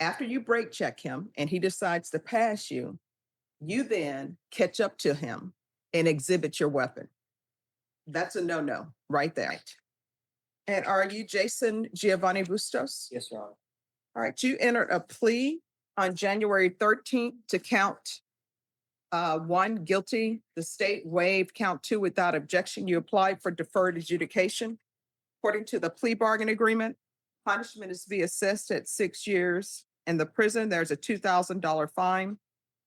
After you brake check him and he decides to pass you, you then catch up to him and exhibit your weapon. That's a no-no right there. And are you Jason Giovanni Bustos? Yes, Your Honor. All right, you entered a plea on January 13th to count one guilty. The state waived count two without objection. You applied for deferred adjudication. According to the plea bargain agreement, punishment is to be assessed at 6 years in the prison. There's a $2,000 fine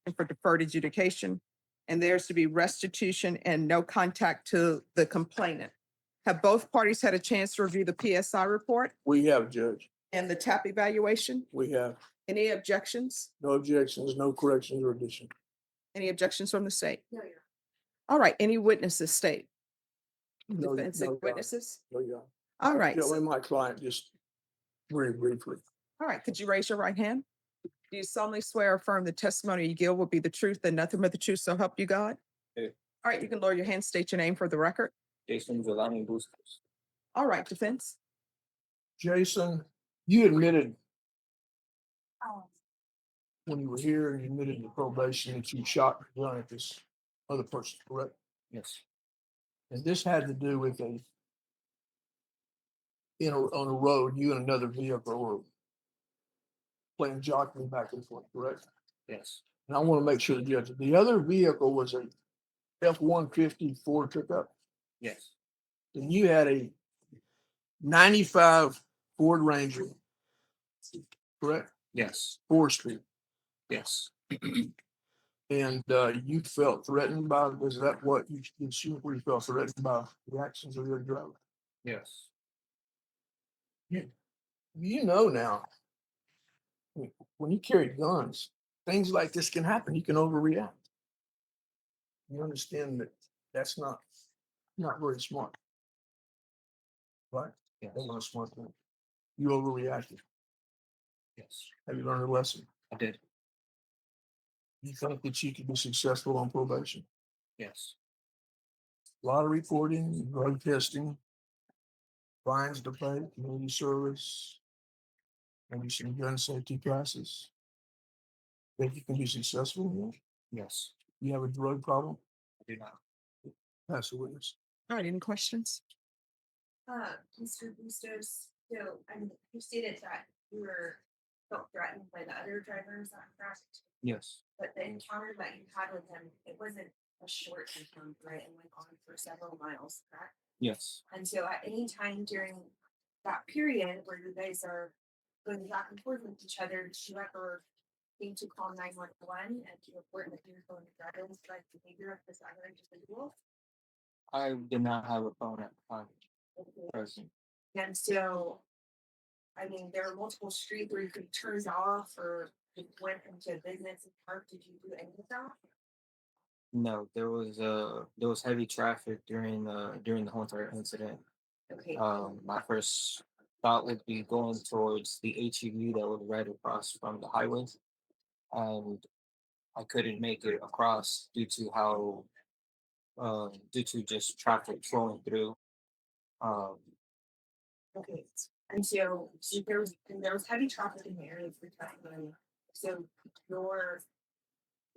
and for deferred adjudication. And there's to be restitution and no contact to the complainant. Have both parties had a chance to review the PSI report We have, Judge. and the TAP evaluation? We have. Any objections? No objections, no corrections or addition. Any objections from the state? No, Your Honor. All right, any witnesses state? No, Defense no, Your Honor. witnesses? No, Your Honor. All right, Yeah, my client, just very briefly. all right, could you raise your right hand? Do you solemnly swear or affirm the testimony you give will be the truth and nothing but the truth, so help you God? Yeah. All right, you can lower your hand, state your name for the record. Jason Giovanni Bustos. All right, defense. Jason, you admitted Oh, when you were here, you admitted to probation that you shot your gun at this other person, correct? Yes. And this had to do with on a road, you and another vehicle were playing jockey back and forth, correct? Yes. And I want to make sure the judge, the other vehicle was a F-150 Ford pickup, Yes. and you had a 95 Ford Ranger, correct? Yes. 4th Street. Yes. And you felt threatened by, was that what you shoot where you felt threatened by the actions of your driver? Yes. You know now, when you carry guns, things like this can happen. You can overreact. You understand that that's not very smart. Right? Yes. That's not a smart thing. You overreacted. Yes. Have you learned a lesson? I did. You think that you could be successful on probation? Yes. A lot of reporting, drug testing, fines to pay, community service, maybe some gun safety classes. Think you can be successful in that? Yes. You have a drug problem? I do not. Pass the witness. All right, any questions? Mr. Bustos, so you stated that you felt threatened by the other drivers on correct? Yes. But the encounter that you had with him, it wasn't a short encounter, right? It went on for several miles, correct? Yes. And so at any time during that period where you guys are going back and forth with each other, did you ever think to call 911 and to report that you were going to drive like behavior of this other individual? I did not have a phone at the time. Present. And so, I mean, there are multiple streets where you could turn off or you went into a business and park. Did you do any of that? No, there was heavy traffic during the whole entire incident. Okay. My first thought would be going towards the HEV that would right across from the highway, and I couldn't make it across due to how due to just traffic flowing through. Okay. And so there was heavy traffic in the area for testimony. So the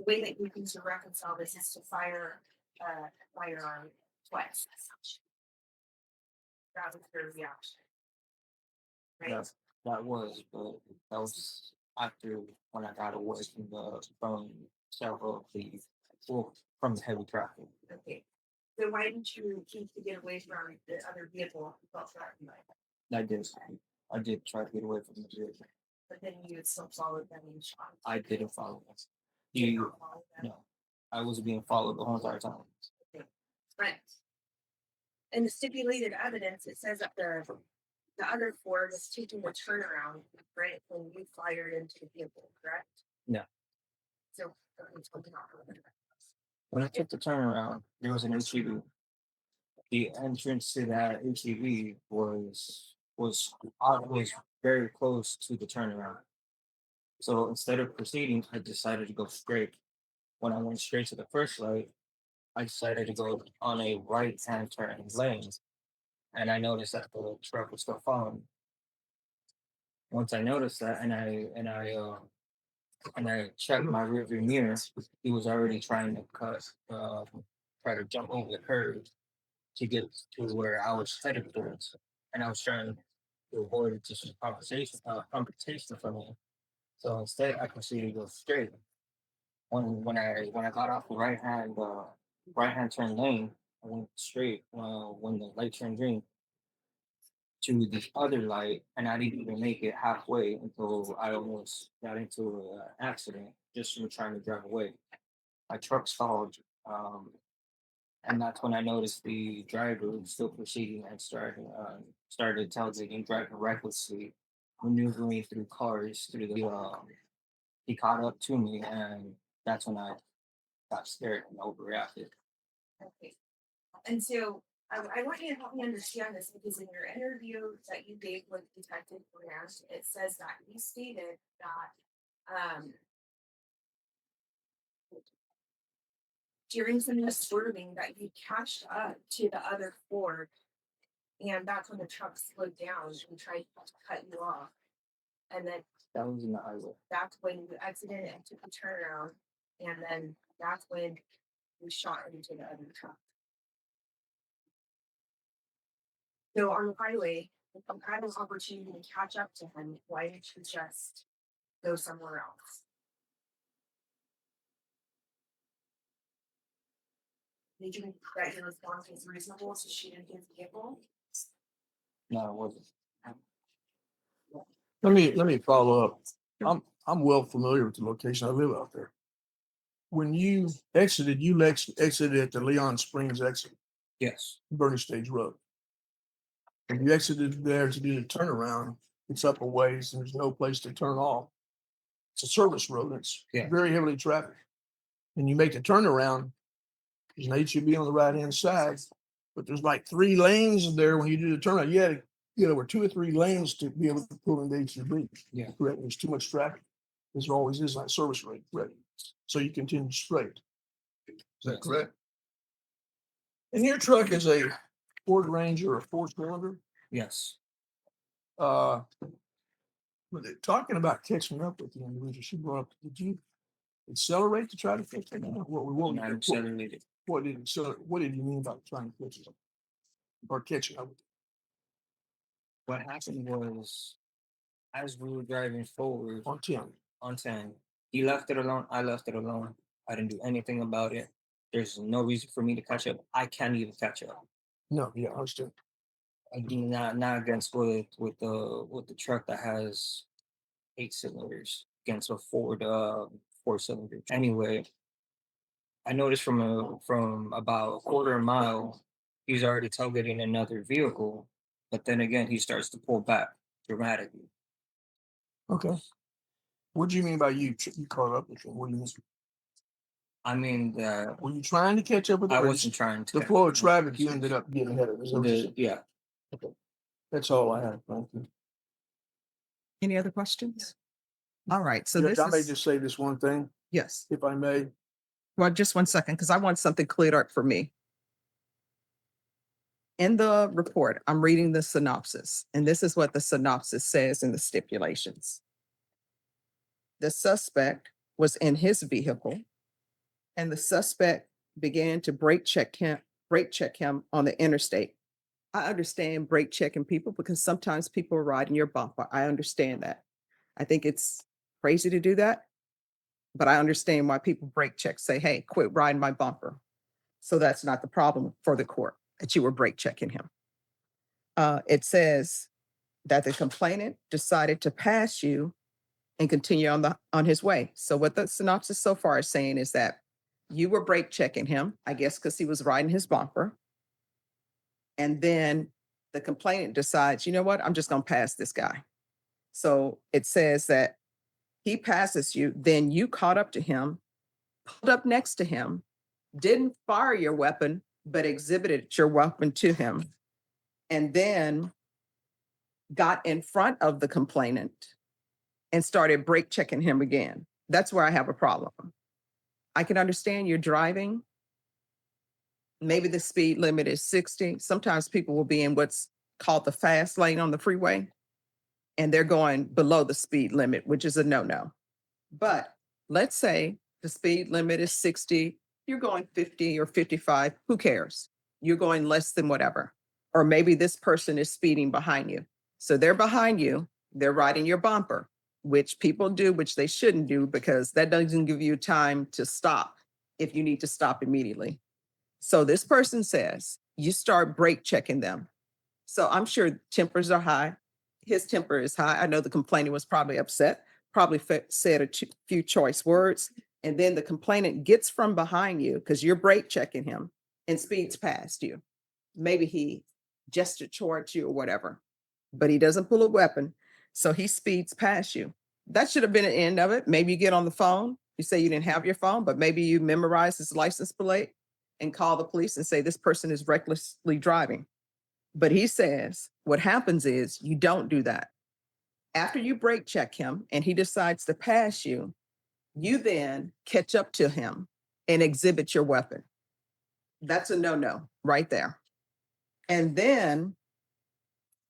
way that you can to reconcile this is to fire firearm twice. That was their reaction. Right? Yes, that was after when I got away from several of from the heavy traffic. Okay. So why didn't you choose to get away from the other vehicle you felt threatened by? I did try to get away from the vehicle. But then you had still followed them and shot. I didn't follow them. Did not follow them. No, I was being followed the whole entire time. Right. In the stipulated evidence, it says that the other Ford was taking a turnaround, right, when you fired into the vehicle, correct? No. So it's something off of it. When I took the turnaround, there was an HEV. The entrance to that HEV was very close to the turnaround. So instead of proceeding, I decided to go straight. When I went straight to the first light, I decided to go on a right-hand turn lane, and I noticed that the truck was still following me. Once I noticed that, and I checked my rearview mirror, he was already trying to try to jump over the curb to get to where I was headed towards, and I was trying to avoid just a confrontation from him. So instead, I proceeded to go straight. When I got off the right hand turn lane, I went straight. When the light turned green to the other light, and I didn't even make it halfway until I almost got into an accident just from trying to drive away. My truck stalled, and that's when I noticed the driver was still proceeding and started tailgating, driving recklessly, maneuvering through cars through the. He caught up to me, and that's when I got scared and overreacted. Okay. And so I want you to help me understand this because in your interview that you gave with Detective Grant, it says that you stated that during some of the swerving that you catched up to the other Ford, and that's when the truck slowed down and tried to cut you off. And then That was in the highway. that's when you exited and took the turnaround, and then that's when you shot into the other truck. So on the highway, if you had an opportunity to catch up to him, why didn't you just go somewhere else? Did you think that your response was reasonable to shoot into his vehicle? No, it wasn't. Let me follow up. I'm well familiar with the location. I live out there. When you exited, exited at the Leon Springs exit, Yes. Bernie Stage Road. When you exited there to do the turnaround, it's up a ways and there's no place to turn off. It's a service road. It's Yeah. very heavily trafficked. And you make the turnaround, there's an HEB on the right hand side, but there's like 3 lanes there when you do the turnaround. You had to get over 2 or 3 lanes to be able to pull into HEB. Yeah. Correct. There's too much traffic. There always is like service rate. Correct. So you continue straight. Is that Yes. correct? And your truck is a Ford Ranger or 4-cylinder. Yes. Were they talking about catching up with the individual she brought up? Did you accelerate to try to catch them? And I accelerated. What did you mean by trying to catch them or catching up? What happened was, as we were driving forward On 10. on 10, he left it alone. I left it alone. I didn't do anything about it. There's no reason for me to catch up. I can't even catch up. No, yeah, I understand. I do not against with the truck that has 8 cylinders against a Ford 4-cylinder. Anyway, I noticed from about a quarter mile, he's already tailgating another vehicle, but then again he starts to pull back dramatically. Okay. What do you mean by you caught up with him? What do you mean? I mean that Were you trying to catch up with him? I or wasn't trying to the catch flow of up. traffic, you ended up getting ahead of it. Is that what you're saying? Yeah. Okay. That's all I have. Thank you. Any other questions? All right, so Judge, this I may is, just say this one thing, yes. if I may. Well, just one second, because I want something cleared up for me. In the report, I'm reading the synopsis, and this is what the synopsis says in the stipulations. The suspect was in his vehicle, and the suspect began to brake check him on the interstate. I understand brake checking people because sometimes people are riding your bumper. I understand that. I think it's crazy to do that, but I understand why people brake check, say, hey, quit riding my bumper. So that's not the problem for the court that you were brake checking him. It says that the complainant decided to pass you and continue on his way. So what the synopsis so far is saying is that you were brake checking him, I guess, because he was riding his bumper. And then the complainant decides, you know what, I'm just going to pass this guy. So it says that he passes you, then you caught up to him, pulled up next to him, didn't fire your weapon, but exhibited your weapon to him, and then got in front of the complainant and started brake checking him again. That's where I have a problem. I can understand you're driving. Maybe the speed limit is 60. Sometimes people will be in what's called the fast lane on the freeway. and they're going below the speed limit, which is a no-no. But let's say the speed limit is 60, you're going 50 or 55, who cares? You're going less than whatever. Or maybe this person is speeding behind you. So they're behind you, they're riding your bumper, which people do, which they shouldn't do because that doesn't give you time to stop if you need to stop immediately. So this person says, you start brake checking them. So I'm sure tempers are high. His temper is high. I know the complainant was probably upset, probably said a few choice words. And then the complainant gets from behind you because you're brake checking him and speeds past you. Maybe he gestured towards you or whatever, but he doesn't pull a weapon. So he speeds past you. That should have been the end of it. Maybe you get on the phone. You say you didn't have your phone, but maybe you memorize his license plate and call the police and say this person is recklessly driving. But he says what happens is you don't do that. After you brake check him and he decides to pass you, you then catch up to him and exhibit your weapon. That's a no-no right there. And then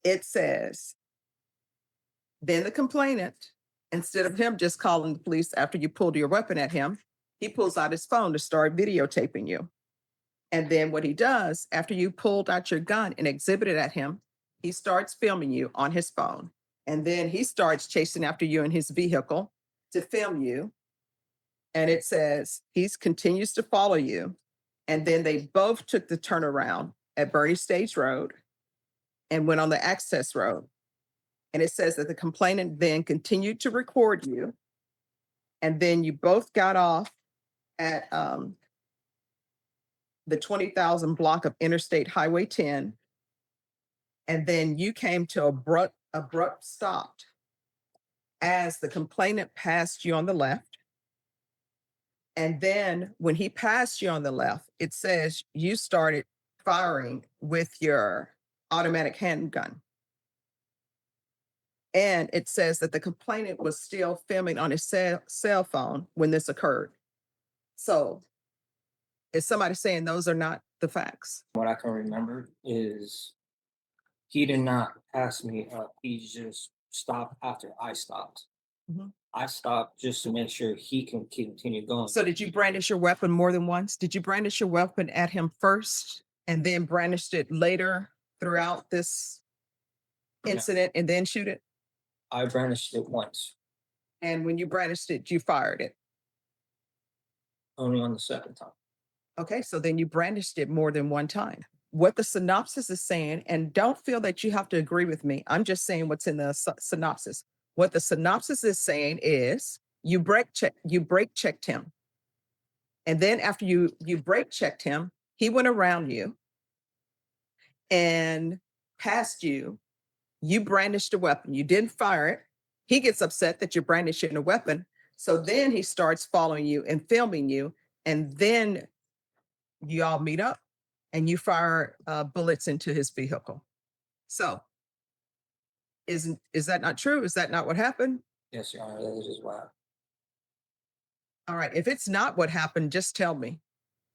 it says, then the complainant, instead of him just calling the police after you pulled your weapon at him, he pulls out his phone to start videotaping you. And then what he does, after you pulled out your gun and exhibited at him, he starts filming you on his phone. And then he starts chasing after you in his vehicle to film you. And it says he continues to follow you. And then they both took the turnaround at Bernie Stage Road and went on the access road. And it says that the complainant then continued to record you. And then you both got off at the 20,000 block of Interstate Highway 10. And then you came to abrupt stop as the complainant passed you on the left. And then when he passed you on the left, it says you started firing with your automatic handgun. And it says that the complainant was still filming on his cell phone when this occurred. So is somebody saying those are not the facts? What I can remember is he did not pass me up. He just stopped after I stopped. Mhm. I stopped just to make sure he can continue going. So did you brandish your weapon more than once? Did you brandish your weapon at him first and then brandished it later throughout this Yeah. incident and then shoot it? I brandished it once, And when you brandished it, you fired it. only on the second time. Okay, so then you brandished it more than one time. What the synopsis is saying, and don't feel that you have to agree with me. I'm just saying what's in the synopsis. What the synopsis is saying is you brake checked him. And then after you brake checked him, he went around you and passed you. You brandished a weapon. You didn't fire it. He gets upset that you're brandishing a weapon. So then he starts following you and filming you. And then you all meet up and you fire bullets into his vehicle. So is that not true? Is that not what happened? Yes, Your Honor, that is why. All right. If it's not what happened, just tell me.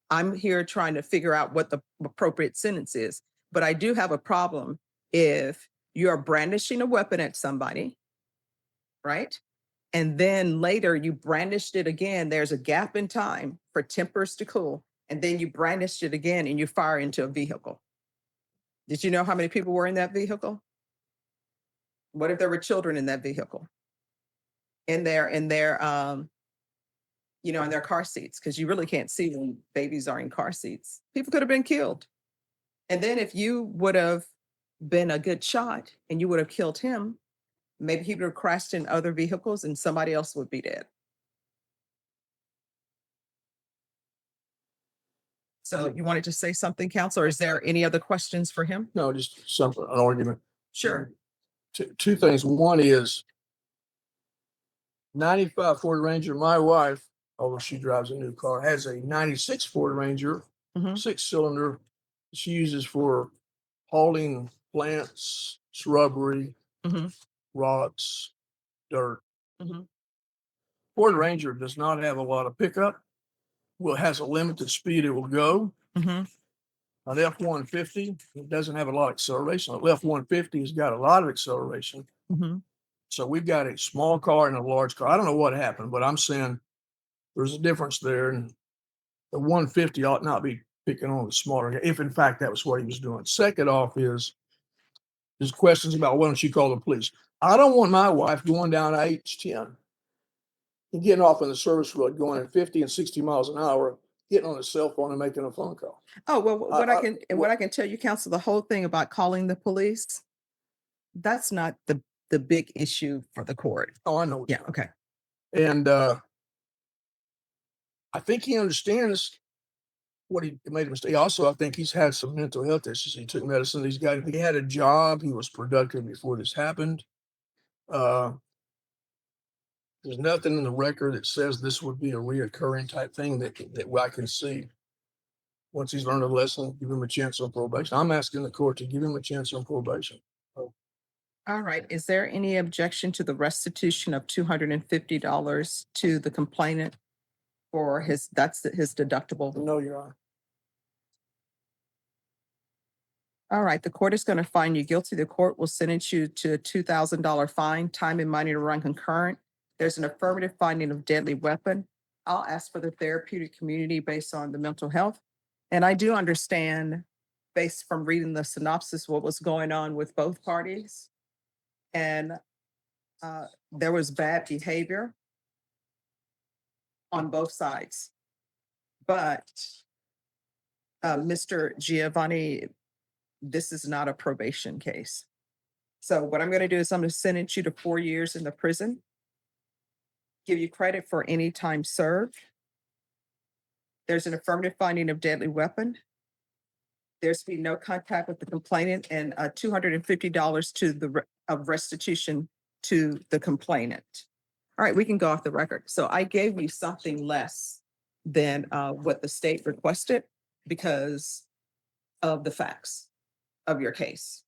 I'm here trying to figure out what the appropriate sentence is. But I do have a problem if you're brandishing a weapon at somebody, right? And then later you brandished it again. There's a gap in time for tempers to cool. And then you brandished it again and you fire into a vehicle. Did you know how many people were in that vehicle? What if there were children in that vehicle? In their in their car seats, because you really can't see when babies are in car seats. People could have been killed. And then if you would have been a good shot and you would have killed him, maybe he would have crashed in other vehicles and somebody else would be dead. So you wanted to say something, counsel, or is there any other questions for him? No, just something, an argument. Sure. Two things. One is 95 Ford Ranger. My wife, although she drives a new car, has a 96 Ford Ranger, Mhm. 6-cylinder. She uses for hauling plants, shrubbery, Mhm. rocks, dirt. Mhm. Ford Ranger does not have a lot of pickup. Well, it has a limited speed it will go. Mhm. An F-150, it doesn't have a lot of acceleration. An F-150 has got a lot of acceleration. Mhm. So we've got a small car and a large car. I don't know what happened, but I'm saying there's a difference there, and the 150 ought not be picking on the smaller guy, if in fact that was what he was doing. Second off is there's questions about why don't you call the police? I don't want my wife going down H10 and getting off on the service road going at 50 and 60 miles an hour, getting on a cell phone and making a phone call. Oh, well, what I I- can, and what I can tell you, counsel, the whole thing about calling the police, that's not the big issue for the court. Oh, I know. Yeah, okay. And I think he understands what he made a mistake. Also, I think he's had some mental health issues. He took medicine. He had a job. He was productive before this happened. There's nothing in the record that says this would be a reoccurring type thing that I can see. Once he's learned a lesson, give him a chance on probation. I'm asking the court to give him a chance on probation. All right. Is there any objection to the restitution of $250 to the complainant for his deductible? No, Your Honor. All right, the court is going to find you guilty. The court will sentence you to a $2,000 fine, time and money to run concurrent. There's an affirmative finding of deadly weapon. I'll ask for the therapeutic community based on the mental health. And I do understand, based from reading the synopsis, what was going on with both parties. And there was bad behavior on both sides. But Mr. Giovanni, this is not a probation case. So what I'm going to do is I'm going to sentence you to 4 years in the prison, give you credit for any time served. There's an affirmative finding of deadly weapon. There's to be no contact with the complainant, and $250 to the of restitution to the complainant. All right, we can go off the record. So I gave you something less than what the state requested because of the facts of your case.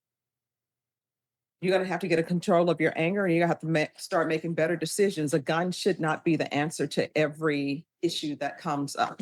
You're going to have to get a control of your anger, and you're going to have to start making better decisions. A gun should not be the answer to every issue that comes up.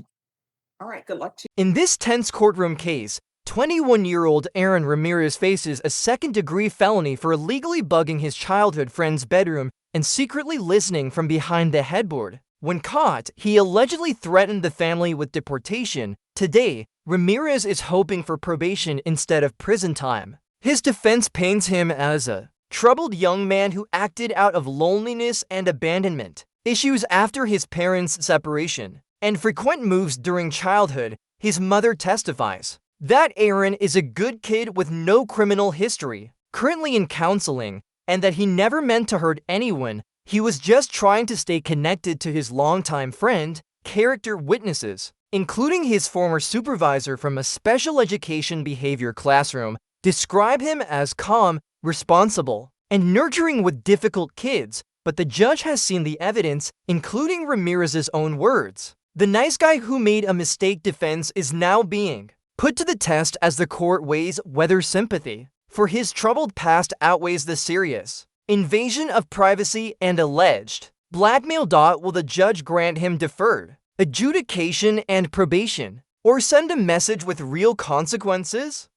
All right, good luck to you. In this tense courtroom case, 21-year-old Aaron Ramirez faces a second-degree felony for illegally bugging his childhood friend's bedroom and secretly listening from behind the headboard. When caught, he allegedly threatened the family with deportation. Today, Ramirez is hoping for probation instead of prison time. His defense paints him as a troubled young man who acted out of loneliness and abandonment, issues after his parents' separation, and frequent moves during childhood. His mother testifies that Aaron is a good kid with no criminal history, currently in counseling, and that he never meant to hurt anyone. He was just trying to stay connected to his longtime friend. Character witnesses, including his former supervisor from a special education behavior classroom, describe him as calm, responsible, and nurturing with difficult kids, but the judge has seen the evidence, including Ramirez's own words. The nice guy who made a mistake defense is now being put to the test as the court weighs whether sympathy for his troubled past outweighs the serious invasion of privacy and alleged blackmail. Will the judge grant him deferred adjudication and probation, or send a message with real consequences?